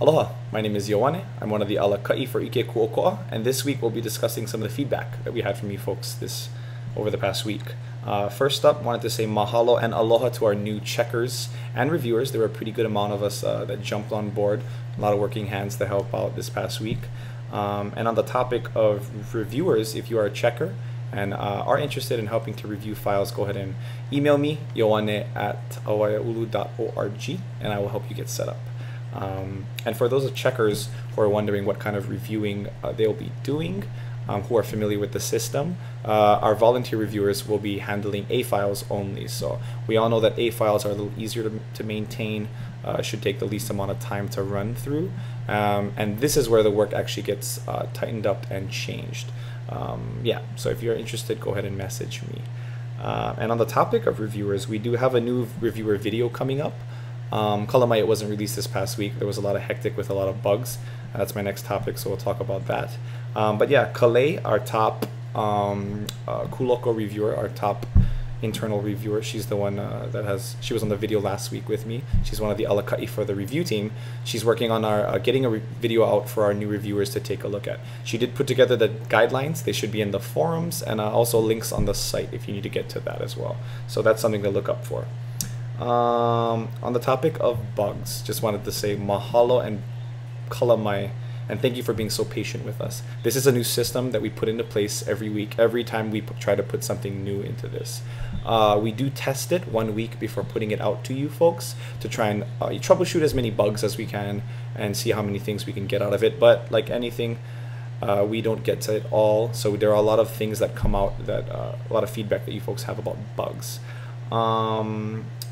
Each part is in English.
Aloha, my name is Ioane. I'm one of the alaka'i for Ike Kuoko'a, and this week we'll be discussing some of the feedback that we had from you folks over the past week. First up, wanted to say mahalo and aloha to our new checkers and reviewers. There were a pretty good amount of us that jumped on board, a lot of working hands to help out this past week. And on the topic of reviewers, if you are a checker and are interested in helping to review files, go ahead and email me, ioane@awaiaulu.org, and I will help you get set up. And for those of checkers who are wondering what kind of reviewing they'll be doing, who are familiar with the system, our volunteer reviewers will be handling A files only. So we all know that A files are a little easier to maintain, should take the least amount of time to run through. And this is where the work actually gets tightened up and changed. Yeah, so if you're interested, go ahead and message me. And on the topic of reviewers, we do have a new reviewer video coming up. Kalamai, it wasn't released this past week. There was a lot of hectic with a lot of bugs. That's my next topic, so we'll talk about that. But yeah, Kalei, our top Kuloko reviewer, our top internal reviewer, she's the one she was on the video last week with me. She's one of the alaka'i for the review team. She's working on our getting a video out for our new reviewers to take a look at. She did put together the guidelines. They should be in the forums, and also links on the site if you need to get to that as well. So that's something to look up for. On the topic of bugs, just wanted to say mahalo and kalamai, and thank you for being so patient with us. This is a new system that we put into place every week, every time we try to put something new into this. We do test it 1 week before putting it out to you folks to try and troubleshoot as many bugs as we can and see how many things we can get out of it. But like anything, we don't get to it all, so there are a lot of things that come out, that a lot of feedback that you folks have about bugs.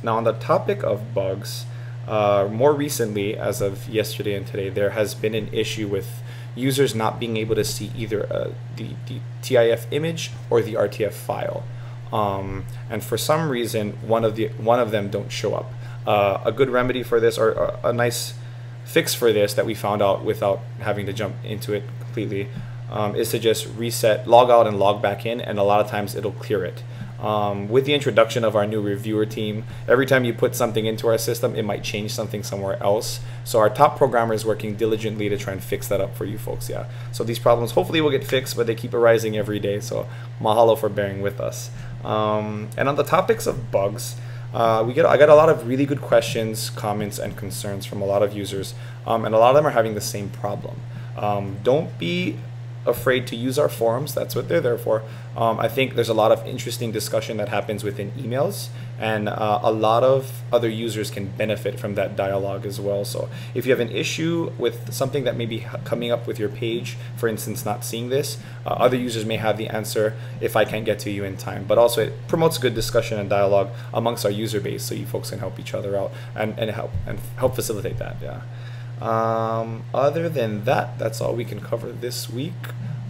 Now on the topic of bugs, more recently, as of yesterday and today, there has been an issue with users not being able to see either the TIF image or the RTF file, and for some reason one of them don't show up. A good remedy for this, or a nice fix for this that we found out without having to jump into it completely, is to just reset, log out and log back in, and a lot of times it'll clear it. With the introduction of our new reviewer team, every time you put something into our system, it might change something somewhere else. So our top programmer is working diligently to try and fix that up for you folks. Yeah. So these problems hopefully will get fixed, but they keep arising every day. So mahalo for bearing with us. And on the topics of bugs, I got a lot of really good questions, comments, and concerns from a lot of users, and a lot of them are having the same problem. Don't be afraid to use our forums. That's what they're there for. I think there's a lot of interesting discussion that happens within emails, and a lot of other users can benefit from that dialogue as well. So if you have an issue with something that may be coming up with your page, for instance, not seeing this, other users may have the answer if I can't get to you in time. But also it promotes good discussion and dialogue amongst our user base, so you folks can help each other out and help facilitate that. Yeah. Other than that, that's all we can cover this week.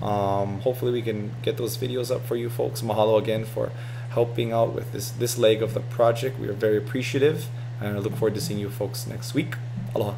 Hopefully we can get those videos up for you folks. Mahalo again for helping out with this leg of the project. We are very appreciative, and I look forward to seeing you folks next week. Aloha.